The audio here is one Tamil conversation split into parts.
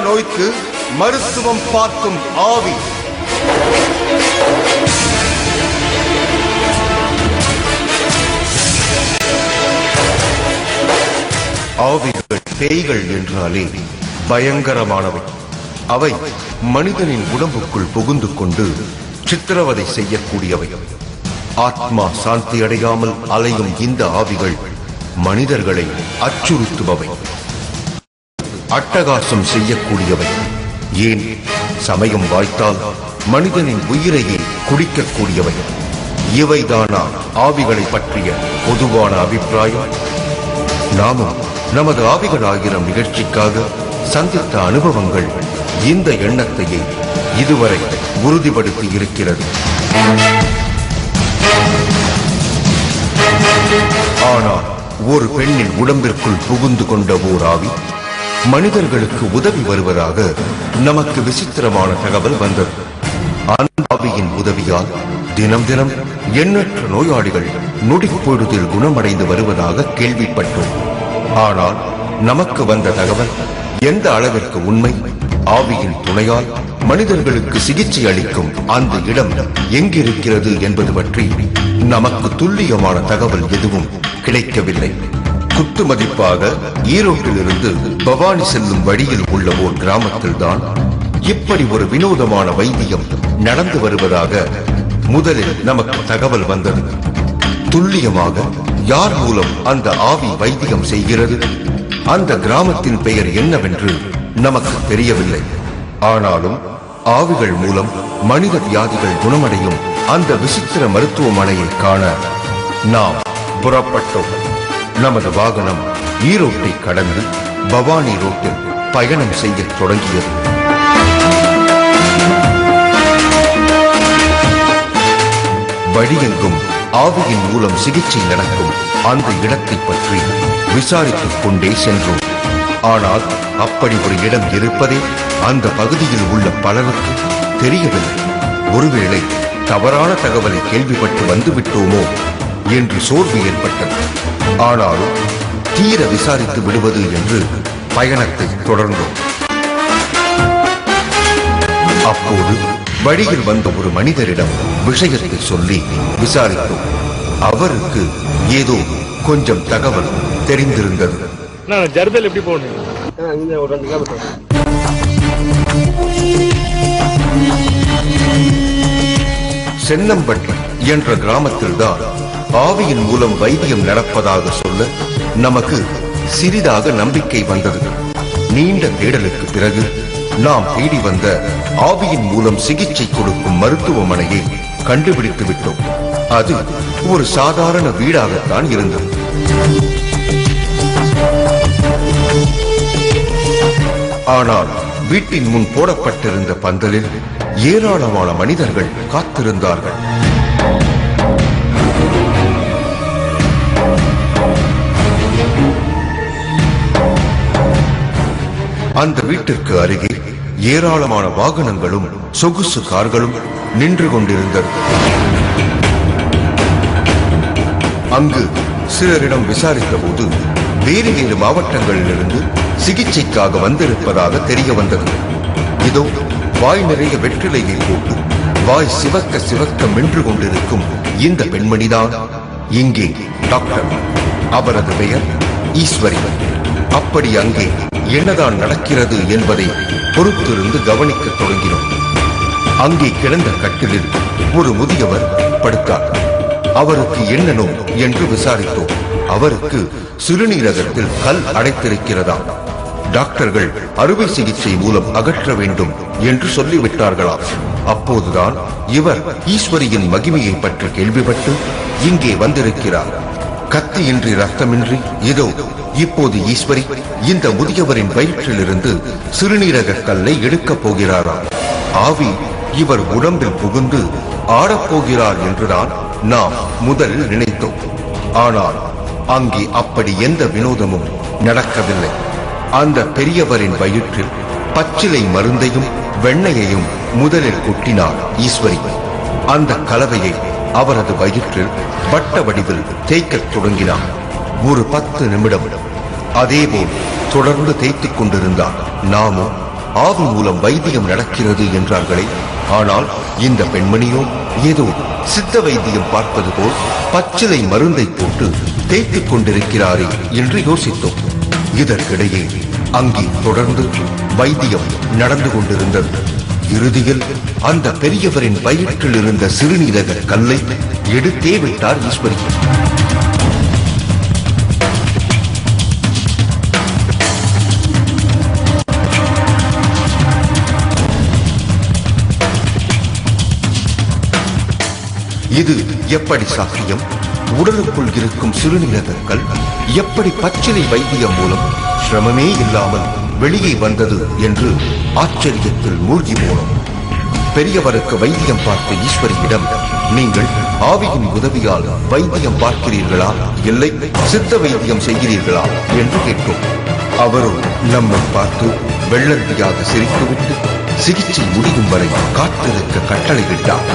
நோய்க்கு மருத்துவம் பார்க்கும் ஆவி. ஆவிகள் பேய்கள் என்றாலே பயங்கரமானவை. அவை மனிதனின் உடம்புக்குள் புகுந்து கொண்டு சித்திரவதை செய்யக்கூடியவை. ஆத்மா சாந்தி அடையாமல் அலையும் இந்த ஆவிகள் மனிதர்களை அச்சுறுத்துபவை, அட்டகாசம் செய்யக்கூடியவை. ஏன் சமயம் வாய்த்தால் மனிதனின் உயிரையே குடிக்கக்கூடியவை. இவைதானா ஆவிகளை பற்றிய பொதுவான அபிப்பிராயம்? நாமும் நமது ஆவிகள் ஆயிரம் நிகழ்ச்சிக்காக சந்தித்த அனுபவங்கள் இந்த எண்ணத்தையே இதுவரை உறுதிப்படுத்தி இருக்கிறது. ஆனால் ஒரு பெண்ணின் உடம்பிற்குள் புகுந்து கொண்ட ஓர் ஆவி மனிதர்களுக்கு உதவி வருவதாக நமக்கு விசித்திரமான தகவல் வந்தது. அந்த ஆவியின் உதவியால் தினம் தினம் எண்ணற்ற நோயாளிகள் நொடிப்பொழுதில் குணமடைந்து வருவதாக கேள்விப்பட்டோம். ஆனால் நமக்கு வந்த தகவல் எந்த அளவிற்கு உண்மை, ஆவியின் துணையால் மனிதர்களுக்கு சிகிச்சை அளிக்கும் அந்த இடம் எங்கிருக்கிறது என்பது பற்றி நமக்கு துல்லியமான தகவல் எதுவும் கிடைக்கவில்லை. குத்து மதிப்பாக ஈரோட்டிலிருந்து பவானி செல்லும் வழியில் உள்ள ஓர் கிராமத்தில் தான் இப்படி ஒரு வினோதமான வைத்தியம் நடந்து வருவதாக முதலில் நமக்கு தகவல் வந்தது. துல்லியமாக யார் மூலம் அந்த ஆவி வைத்தியம் செய்கிறது, அந்த கிராமத்தின் பெயர் என்னவென்று நமக்கு தெரியவில்லை. ஆனாலும் ஆவிகள் மூலம் மனித வியாதிகள் குணமடையும் அந்த விசித்திர மருத்துவமனையை காண நாம் புறப்பட்டோம். நமது வாகனம் ஈரோட்டை கடந்து பவானி ரோட்டில் பயணம் செய்ய தொடங்கியது. வழியெங்கும் ஆவியின் மூலம் சிகிச்சை நடக்கும் அந்த இடத்தை பற்றி விசாரித்துக் கொண்டே சென்றோம். ஆனால் அப்படி ஒரு இடம் இருப்பதே அந்த பகுதியில் உள்ள பலருக்கு தெரியவில்லை. ஒருவேளை தவறான தகவலை கேள்விப்பட்டு வந்துவிட்டோமோ என்று சோர்வு ஏற்பட்டது. ஆனாலும் தீர விசாரித்து விடுவது என்று பயணத்தை தொடர்ந்தோம். அப்போது வழியில் வந்த ஒரு மனிதரிடம் விஷயத்தை சொல்லி விசாரித்தோம். அவருக்கு ஏதோ கொஞ்சம் தகவல் தெரிந்திருந்தது. சென்னம்பட்டி என்ற கிராமத்தில்தான் ஆவியின் மூலம் வைத்தியம் நடப்பதாக சொல்ல நமக்கு சிறிதாக நம்பிக்கை வந்தது. நீண்ட தேடலுக்கு பிறகு நாம் தேடி வந்த ஆவியின் மூலம் சிகிச்சை கொடுக்கும் மருத்துவமனையை கண்டுபிடித்து விட்டோம். அது ஒரு சாதாரண வீடாகத்தான் இருந்தது. ஆனால் வீட்டின் முன் போடப்பட்டிருந்த பந்தலில் ஏராளமான மனிதர்கள் காத்திருந்தார்கள். அந்த வீட்டிற்கு அருகே ஏராளமான வாகனங்களும் சொகுசு கார்களும் நின்று கொண்டிருந்தது. அங்கு சிலரிடம் விசாரித்த போது வேறு வேறு மாவட்டங்களிலிருந்து சிகிச்சைக்காக வந்திருப்பதாக தெரிய வந்தது. இதோ வாய் நிறைய வெற்றிலையை போட்டு வாய் சிவக்க சிவக்க மென்று கொண்டிருக்கும் இந்த பெண்மணிதான் இங்கே டாக்டர். அவரது பெயர் ஈஸ்வரி. அப்படி அங்கே என்னதான் நடக்கிறது என்பதை பொறுத்திருந்து கவனிக்க தொடங்கினோம். அங்கே கிடந்த கட்டிலில் ஒரு முதியவர் படுத்தார். அவருக்கு என்ன நோய் என்று விசாரித்தோம். அவருக்கு சிறுநீரகத்தில் கல் அடைத்திருக்கிறதா. டாக்டர்கள் அறுவை சிகிச்சை மூலம் அகற்ற வேண்டும் என்று சொல்லிவிட்டார்களாம். அப்போதுதான் இவர் ஈஸ்வரியின் மகிமையை பற்றி கேள்விப்பட்டு இங்கே வந்திருக்கிறார். கத்தியின்றி ரத்தமின்றி இதோ இப்போது ஈஸ்வரி இந்த முதியவரின் வயிற்றிலிருந்து சிறுநீரக கல்லை எடுக்கப் போகிறாராம். ஆவி இவர் உடம்பில் புகுந்து ஆடப்போகிறார் என்றுதான் நாம் முதலில் நினைத்தோம். ஆனால் அங்கே அப்படி எந்த வினோதமும் நடக்கவில்லை. அந்த பெரியவரின் வயிற்றில் பச்சிலை மருந்தையும் வெண்ணையையும் முதலில் கொட்டினார் ஈஸ்வரி. அந்த கலவையை அவரது வயிற்றில் வட்ட வடிவில் தேய்க்கத் தொடங்கினார். ஒரு 10 நிமிடம் அதேபோல் தொடர்ந்து தேய்த்துக் கொண்டிருந்தார். நாமும் ஆவி மூலம் வைத்தியம் நடக்கிறது என்றார்களே. ஆனால் இந்த பெண்மணியோ ஏதோ சித்த வைத்தியம் பார்ப்பது போல் பச்சிலை மருந்தை போட்டு தேய்த்துக் கொண்டிருக்கிறாரே என்று யோசித்தோம். இதற்கிடையே அங்கே தொடர்ந்து வைத்தியம் நடந்து கொண்டிருந்தது. இறுதியில் அந்த பெரியவரின் வயிற்றில் இருந்த சிறுநீரக கல்லை எடுத்தே விட்டார் ஈஸ்வரி. இது எப்படி சாத்தியம்? உடலுக்குள் இருக்கும் சிறுநீரகங்கள் எப்படி பச்சிலை வைத்தியம் மூலம் சிரமமே இல்லாமல் வெளியே வந்தது என்று ஆச்சரியத்தில் மூழ்கி போனோம். பெரியவருக்கு வைத்தியம் பார்த்த ஈஸ்வரியிடம், நீங்கள் ஆவியின் உதவியால் வைத்தியம் பார்க்கிறீர்களா, இல்லை சித்த வைத்தியம் செய்கிறீர்களா என்று கேட்டோம். அவரும் நம்மை பார்த்து வெள்ளந்தியாக சிரித்துவிட்டு சிகிச்சை முடியும் வரை காத்திருக்க கட்டளையிட்டார்.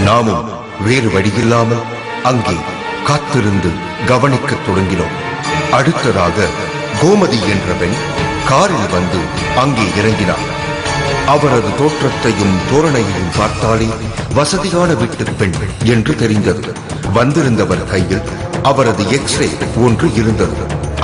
நாமும் வேறு வழியில்லாமல் அங்கே காத்திருந்து கவனிக்கத் தொடங்கினோம். அடுத்ததாக கோமதி என்ற பெண் காரில் வந்து அங்கே இறங்கினார். அவரது தோற்றத்தையும் தோரணையையும் பார்த்தாலே வசதியான வீட்டு பெண் என்று தெரிந்தது. வந்திருந்தவர் கையில் அவரது எக்ஸ்ரே ஒன்று இருந்தது.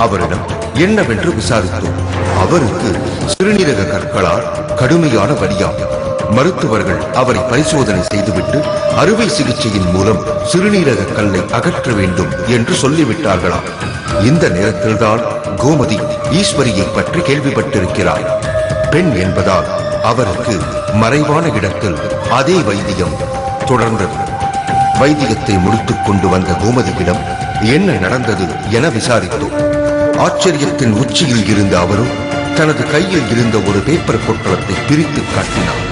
அவரிடம் என்னவென்று விசாரித்தோம். அவருக்கு சிறுநீரக கற்களால் கடுமையான வலியாகும். மருத்துவர்கள் அவரை பரிசோதனை செய்துவிட்டு அறுவை சிகிச்சையின் மூலம் சிறுநீரக கல்லை அகற்ற வேண்டும் என்று சொல்லிவிட்டார்களாம். இந்த நேரத்தில்தான் கோமதி ஈஸ்வரியை பற்றி கேள்விப்பட்டிருக்கிறார். பெண் என்பதால் அவருக்கு மறைவான இடத்தில் அதே வைத்தியம் தொடர்ந்தது. வைத்தியத்தை முடித்துக் கொண்டு வந்த கோமதியிடம் என்ன நடந்தது என விசாரித்தோம். ஆச்சரியத்தின் உச்சியில் இருந்த அவரும் தனது கையில் இருந்த ஒரு பேப்பர் பொட்டலத்தை பிரித்து காட்டினார்.